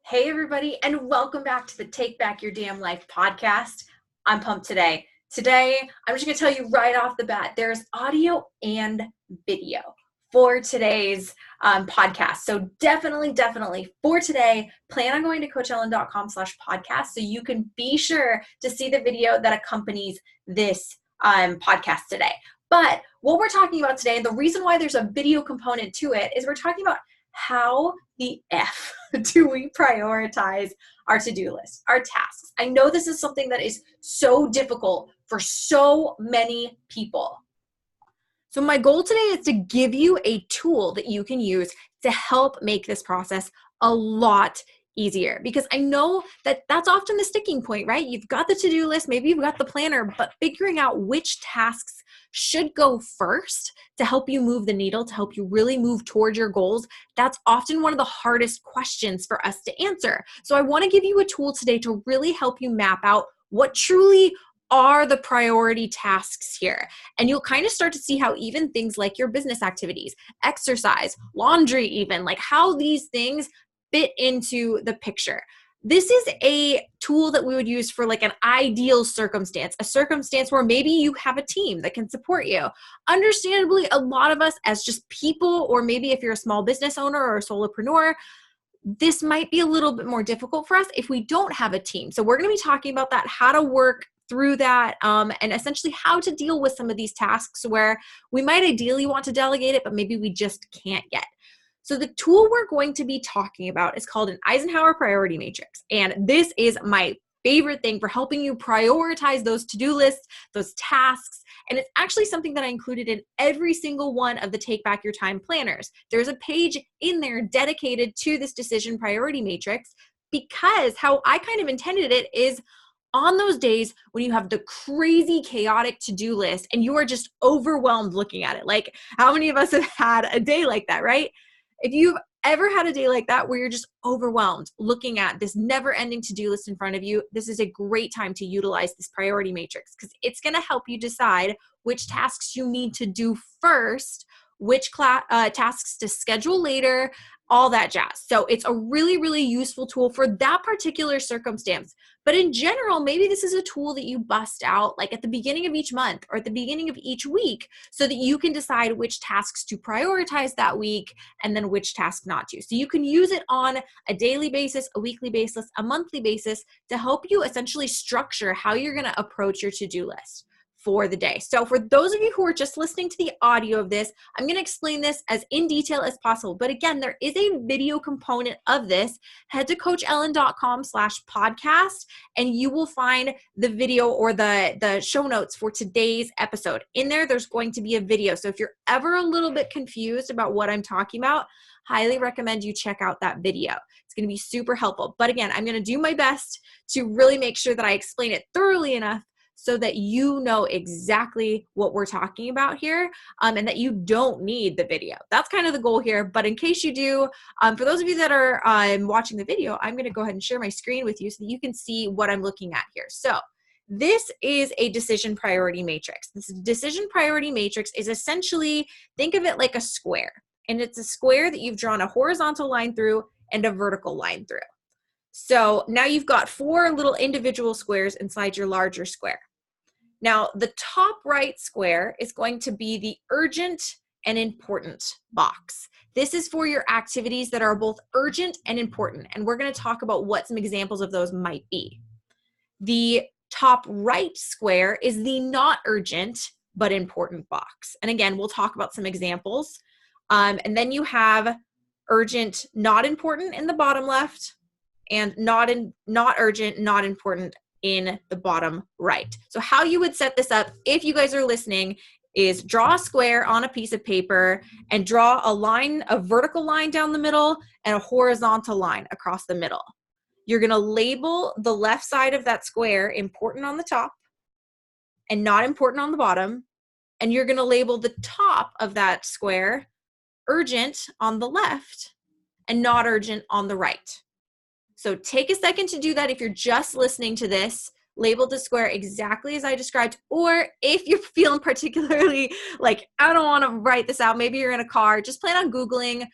Hey, everybody, and welcome back to the Take Back Your Damn Life podcast. I'm pumped today. Today, I'm just going to tell you right off the bat, there's audio and video for today's podcast. So definitely for today, plan on going to coachellen.com/podcast so you can be sure to see the video that accompanies this podcast today. But what we're talking about today, and the reason why there's a video component to it, is we're talking about how the F do we prioritize our to-do list, our tasks. I know this is something that is so difficult for so many people. So my goal today is to give you a tool that you can use to help make this process a lot easier, because I know that that's often the sticking point, right? You've got the to-do list, maybe you've got the planner, but figuring out which tasks should go first to help you move the needle, to help you really move towards your goals, that's often one of the hardest questions for us to answer. So I want to give you a tool today to really help you map out what truly are the priority tasks here. And you'll kind of start to see how even things like your business activities, exercise, laundry even, like how these things fit into the picture. This is a tool that we would use for like an ideal circumstance, a circumstance where maybe you have a team that can support you. Understandably, a lot of us as just people, or maybe if you're a small business owner or a solopreneur, this might be a little bit more difficult for us if we don't have a team. So we're going to be talking about that, how to work through that, and essentially how to deal with some of these tasks where we might ideally want to delegate it, but maybe we just can't yet. So the tool we're going to be talking about is called an Eisenhower Priority Matrix. And this is my favorite thing for helping you prioritize those to-do lists, those tasks. And it's actually something that I included in every single one of the Take Back Your Time planners. There's a page in there dedicated to this decision priority matrix, because how I kind of intended it is on those days when you have the crazy chaotic to-do list and you are just overwhelmed looking at it. Like, how many of us have had a day like that, right? If you've ever had a day like that where you're just overwhelmed looking at this never-ending to-do list in front of you, this is a great time to utilize this priority matrix, because it's going to help you decide which tasks you need to do first, which tasks to schedule later, all that jazz. So it's a really useful tool for that particular circumstance. But in general, maybe this is a tool that you bust out like at the beginning of each month or at the beginning of each week, so that you can decide which tasks to prioritize that week and then which task not to. So you can use it on a daily basis, a weekly basis, a monthly basis to help you essentially structure how you're going to approach your to-do list for the day. So for those of you who are just listening to the audio of this, I'm going to explain this as in detail as possible. But again, there is a video component of this. Head to coachellen.com/podcast and you will find the video or the show notes for today's episode. In there, there's going to be a video. So if you're ever a little bit confused about what I'm talking about, highly recommend you check out that video. It's going to be super helpful. But again, I'm going to do my best to really make sure that I explain it thoroughly enough so that you know exactly what we're talking about here, and that you don't need the video. That's kind of the goal here. But in case you do, for those of you that are watching the video, I'm going to go ahead and share my screen with you so that you can see what I'm looking at here. So this is a decision priority matrix. This decision priority matrix is essentially, think of it like a square. And it's a square that you've drawn a horizontal line through and a vertical line through. So now you've got 4 little individual squares inside your larger square. Now, the top right square is going to be the urgent and important box. This is for your activities that are both urgent and important, and we're going to talk about what some examples of those might be. The top right square is the not urgent but important box. And again, we'll talk about some examples. And then you have urgent, not important in the bottom left, and not urgent, not important in the bottom right. So how you would set this up, if you guys are listening, is draw a square on a piece of paper and draw a line, a vertical line down the middle and a horizontal line across the middle. You're going to label the left side of that square important on the top and not important on the bottom. And you're going to label the top of that square urgent on the left and not urgent on the right. So take a second to do that. If you're just listening to this, label the square exactly as I described. Or if you're feeling particularly like, I don't want to write this out, maybe you're in a car, just plan on Googling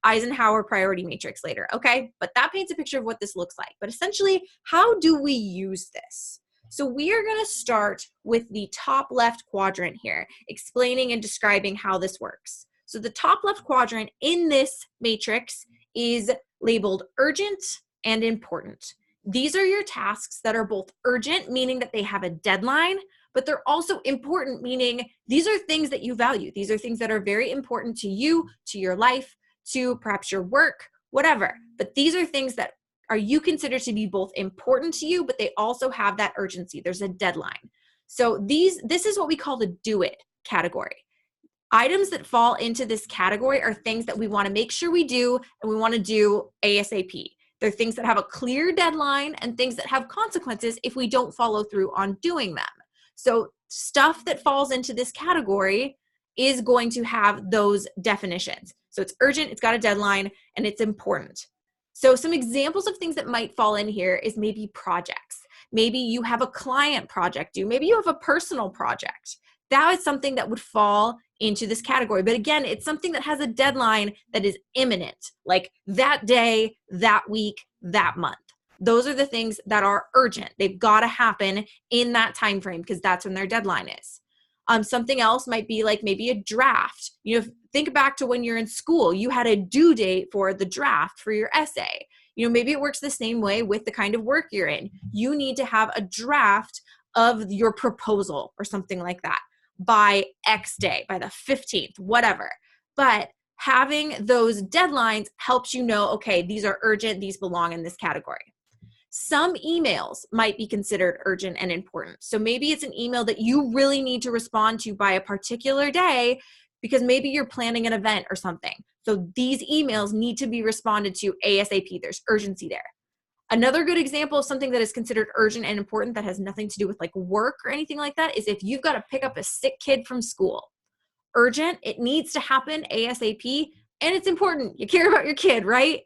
Eisenhower priority matrix later, okay? But that paints a picture of what this looks like. But essentially, how do we use this? So we are going to start with the top left quadrant here, explaining and describing how this works. So the top left quadrant in this matrix is labeled urgent and important. These are your tasks that are both urgent, meaning that they have a deadline, but they're also important, meaning these are things that you value. These are things that are very important to you, to your life, to perhaps your work, whatever. But these are things that are you consider to be both important to you, but they also have that urgency. There's a deadline. So this is what we call the do it category. Items that fall into this category are things that we want to make sure we do, and we want to do ASAP. They're things that have a clear deadline and things that have consequences if we don't follow through on doing them. So stuff that falls into this category is going to have those definitions. So it's urgent, it's got a deadline, and it's important. So some examples of things that might fall in here is maybe projects. Maybe you have a client project due. Maybe you have a personal project. That is something that would fall into this category. But again, it's something that has a deadline that is imminent, like that day, that week, that month. Those are the things that are urgent. They've got to happen in that time frame because that's when their deadline is. Something else might be like maybe a draft. Think back to when you're in school, you had a due date for the draft for your essay. Maybe it works the same way with the kind of work you're in. You need to have a draft of your proposal or something like that by X day, by the 15th, whatever. But having those deadlines helps you know, okay, these are urgent, these belong in this category. Some emails might be considered urgent and important. So maybe it's an email that you really need to respond to by a particular day because maybe you're planning an event or something. So these emails need to be responded to ASAP. There's urgency there. Another good example of something that is considered urgent and important that has nothing to do with like work or anything like that is if you've got to pick up a sick kid from school. Urgent, it needs to happen ASAP, and it's important. You care about your kid, right?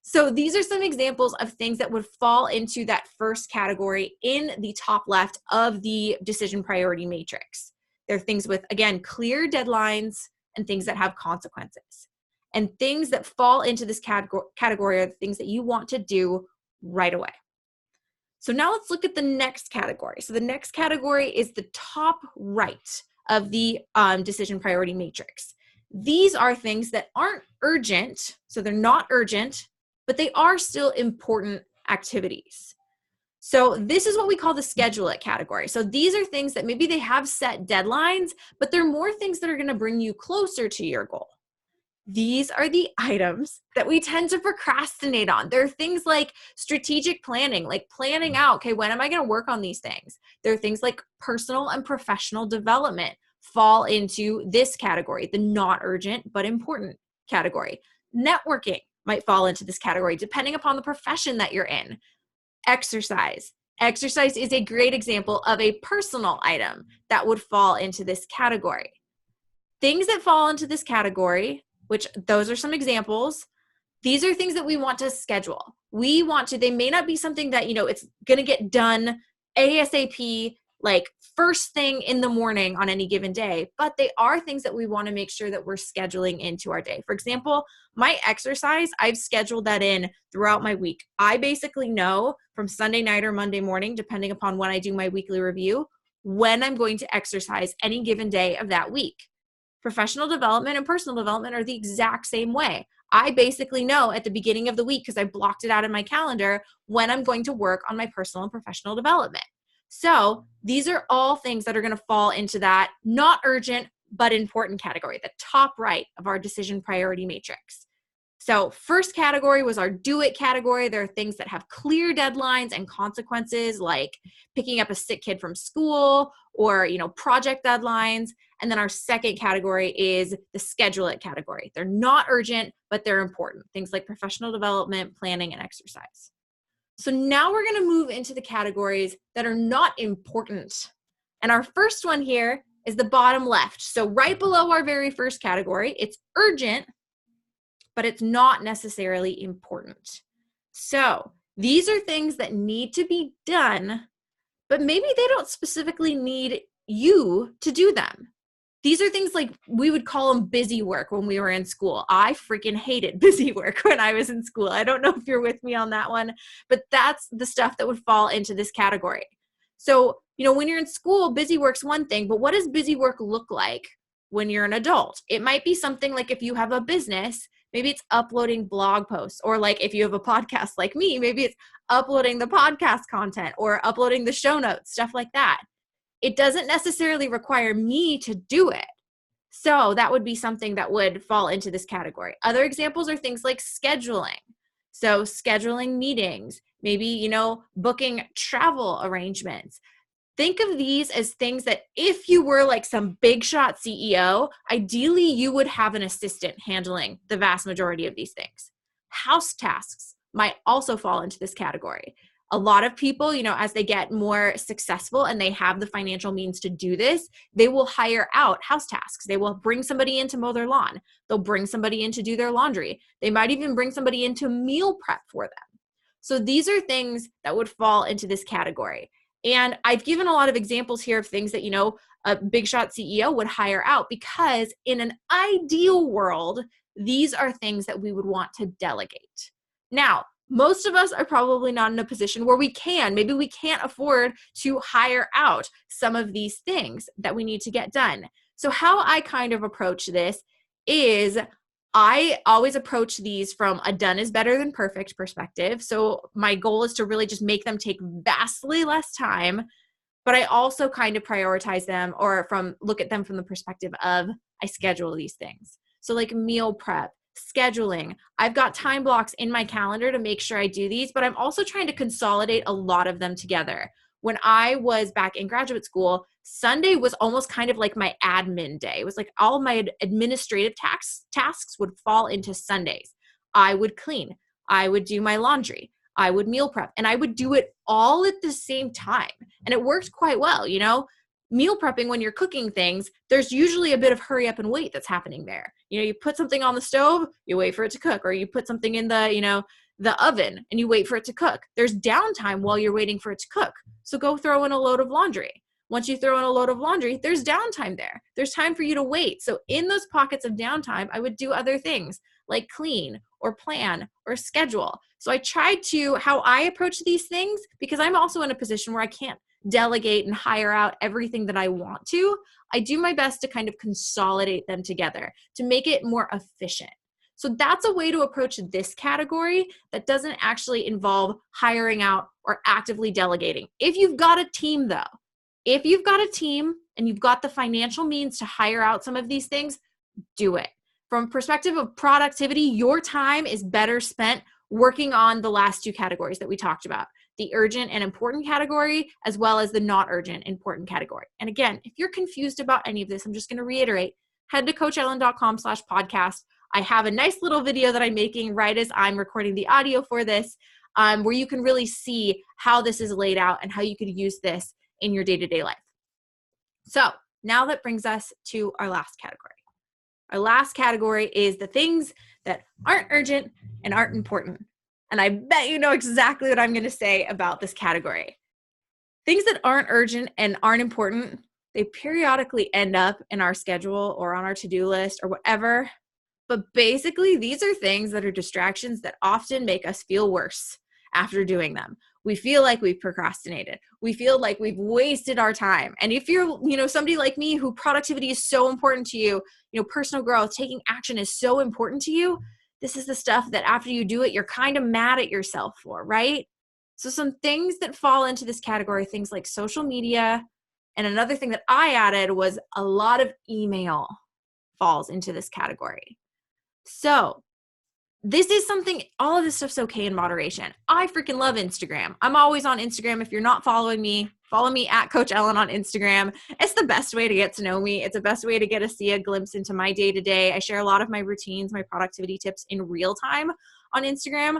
So these are some examples of things that would fall into that first category in the top left of the decision priority matrix. They're things with, again, clear deadlines and things that have consequences. And things that fall into this category are the things that you want to do right away. So now let's look at the next category. So the next category is the top right of the decision priority matrix. These are things that aren't urgent, so they're not urgent, but they are still important activities. So this is what we call the schedule it category. So these are things that maybe they have set deadlines, but they're more things that are going to bring you closer to your goal. These are the items that we tend to procrastinate on. There are things like strategic planning, like planning out, okay, when am I going to work on these things? There are things like personal and professional development fall into this category, the not urgent but important category. Networking might fall into this category depending upon the profession that you're in. Exercise. Exercise is a great example of a personal item that would fall into this category. Things that fall into this category, which those are some examples, these are things that we want to schedule. They may not be something that, it's going to get done ASAP, like first thing in the morning on any given day, but they are things that we want to make sure that we're scheduling into our day. For example, my exercise, I've scheduled that in throughout my week. I basically know from Sunday night or Monday morning, depending upon when I do my weekly review, when I'm going to exercise any given day of that week. Professional development and personal development are the exact same way. I basically know at the beginning of the week, because I blocked it out in my calendar, when I'm going to work on my personal and professional development. So these are all things that are going to fall into that not urgent but important category, the top right of our decision priority matrix. So first category was our do it category. There are things that have clear deadlines and consequences, like picking up a sick kid from school or, project deadlines. And then our second category is the schedule it category. They're not urgent, but they're important. Things like professional development, planning, and exercise. So now we're going to move into the categories that are not important. And our first one here is the bottom left. So right below our very first category, it's urgent, but it's not necessarily important. So these are things that need to be done, but maybe they don't specifically need you to do them. These are things like we would call them busy work when we were in school. I freaking hated busy work when I was in school. I don't know if you're with me on that one, but that's the stuff that would fall into this category. So, when you're in school, busy work's one thing, but what does busy work look like when you're an adult? It might be something like if you have a business, maybe it's uploading blog posts, or like if you have a podcast like me, maybe it's uploading the podcast content or uploading the show notes, stuff like that. It doesn't necessarily require me to do it. So that would be something that would fall into this category. Other examples are things like scheduling. So scheduling meetings, maybe, booking travel arrangements. Think of these as things that if you were like some big shot CEO, ideally you would have an assistant handling the vast majority of these things. House tasks might also fall into this category. A lot of people, as they get more successful and they have the financial means to do this, they will hire out house tasks. They will bring somebody in to mow their lawn. They'll bring somebody in to do their laundry. They might even bring somebody in to meal prep for them. So these are things that would fall into this category. And I've given a lot of examples here of things that, a big shot CEO would hire out, because in an ideal world, these are things that we would want to delegate. Now, most of us are probably not in a position where maybe we can't afford to hire out some of these things that we need to get done. So how I kind of approach this is I always approach these from a done is better than perfect perspective. So my goal is to really just make them take vastly less time, but I also kind of prioritize them or look at them from the perspective of I schedule these things. So like meal prep, scheduling. I've got time blocks in my calendar to make sure I do these, but I'm also trying to consolidate a lot of them together. When I was back in graduate school, Sunday was almost kind of like my admin day. It was like all my administrative tasks would fall into Sundays. I would clean. I would do my laundry. I would meal prep, and I would do it all at the same time. And it worked quite well, Meal prepping, when you're cooking things, there's usually a bit of hurry up and wait that's happening there. You put something on the stove, you wait for it to cook, or you put something in the oven and you wait for it to cook. There's downtime while you're waiting for it to cook. So go throw in a load of laundry. Once you throw in a load of laundry, there's downtime there. There's time for you to wait. So in those pockets of downtime, I would do other things like clean or plan or schedule. So I tried to, how I approach these things, because I'm also in a position where I can't delegate and hire out everything that I want to, I do my best to kind of consolidate them together to make it more efficient. So that's a way to approach this category that doesn't actually involve hiring out or actively delegating. If you've got a team though, if you've got a team and you've got the financial means to hire out some of these things, do it. From a perspective of productivity, your time is better spent working on the last two categories that we talked about, the urgent and important category, as well as the not urgent important category. And again, if you're confused about any of this, I'm just going to reiterate, head to coachellen.com/podcast. I have a nice little video that I'm making right as I'm recording the audio for this, where you can really see how this is laid out and how you could use this in your day-to-day life. So now that brings us to our last category. Our last category is the things that aren't urgent and aren't important. And I bet you know exactly what I'm going to say about this category. Things that aren't urgent and aren't important, they periodically end up in our schedule or on our to-do list or whatever. But basically, these are things that are distractions that often make us feel worse after doing them. We feel like we've procrastinated. We feel like we've wasted our time. And if you're, somebody like me who productivity is so important to you, personal growth, taking action is so important to you, this is the stuff that after you do it, you're kind of mad at yourself for, right? So some things that fall into this category, things like social media. And another thing that I added was a lot of email falls into this category. So this is something, all of this stuff's okay in moderation. I freaking love Instagram. I'm always on Instagram. If you're not following me, follow me at Coach Ellen on Instagram. It's the best way to get to know me. It's the best way to see a glimpse into my day-to-day. I share a lot of my routines, my productivity tips in real time on Instagram.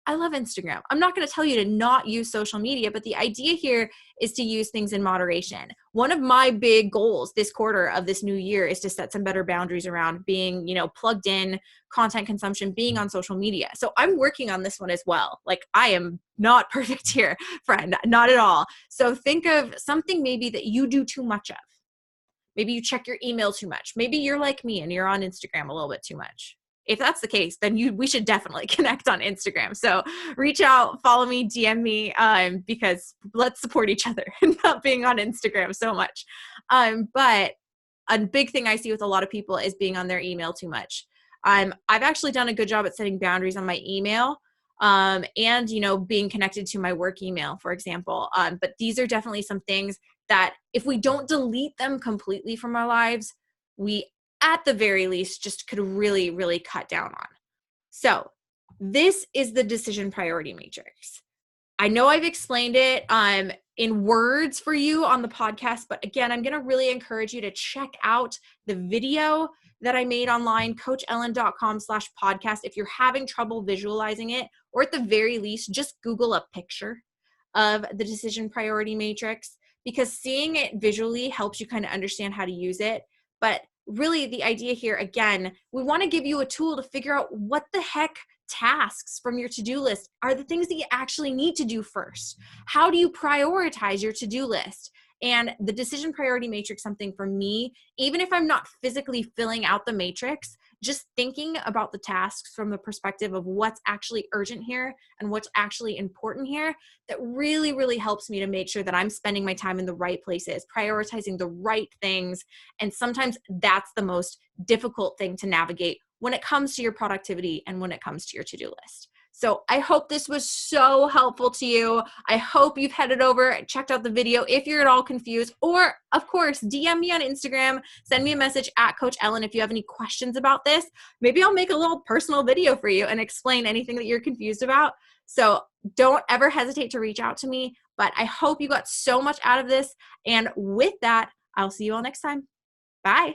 I love Instagram. I'm not going to tell you to not use social media, but the idea here is to use things in moderation. One of my big goals this quarter of this new year is to set some better boundaries around being, plugged in, content consumption, being on social media. So I'm working on this one as well. Like, I am not perfect here, friend, not at all. So think of something maybe that you do too much of. Maybe you check your email too much. Maybe you're like me and you're on Instagram a little bit too much. If that's the case, then we should definitely connect on Instagram. So reach out, follow me, DM me, because let's support each other and not being on Instagram so much. But a big thing I see with a lot of people is being on their email too much. I've actually done a good job at setting boundaries on my email, and, being connected to my work email, for example. But these are definitely some things that if we don't delete them completely from our lives, we at the very least just could really, really cut down on. So this is the decision priority matrix. I know I've explained it in words for you on the podcast, but again, I'm going to really encourage you to check out the video that I made online, coachellen.com/podcast. If you're having trouble visualizing it, or at the very least, just Google a picture of the decision priority matrix, because seeing it visually helps you kind of understand how to use it. But really the idea here, again, we want to give you a tool to figure out what the heck tasks from your to-do list are the things that you actually need to do first. How do you prioritize your to-do list? And the decision priority matrix, something for me, even if I'm not physically filling out the matrix, just thinking about the tasks from the perspective of what's actually urgent here and what's actually important here, that really, really helps me to make sure that I'm spending my time in the right places, prioritizing the right things. And sometimes that's the most difficult thing to navigate when it comes to your productivity and when it comes to your to-do list. So I hope this was so helpful to you. I hope you've headed over and checked out the video if you're at all confused, or of course, DM me on Instagram, send me a message at Coach Ellen if you have any questions about this. Maybe I'll make a little personal video for you and explain anything that you're confused about. So don't ever hesitate to reach out to me, but I hope you got so much out of this. And with that, I'll see you all next time. Bye.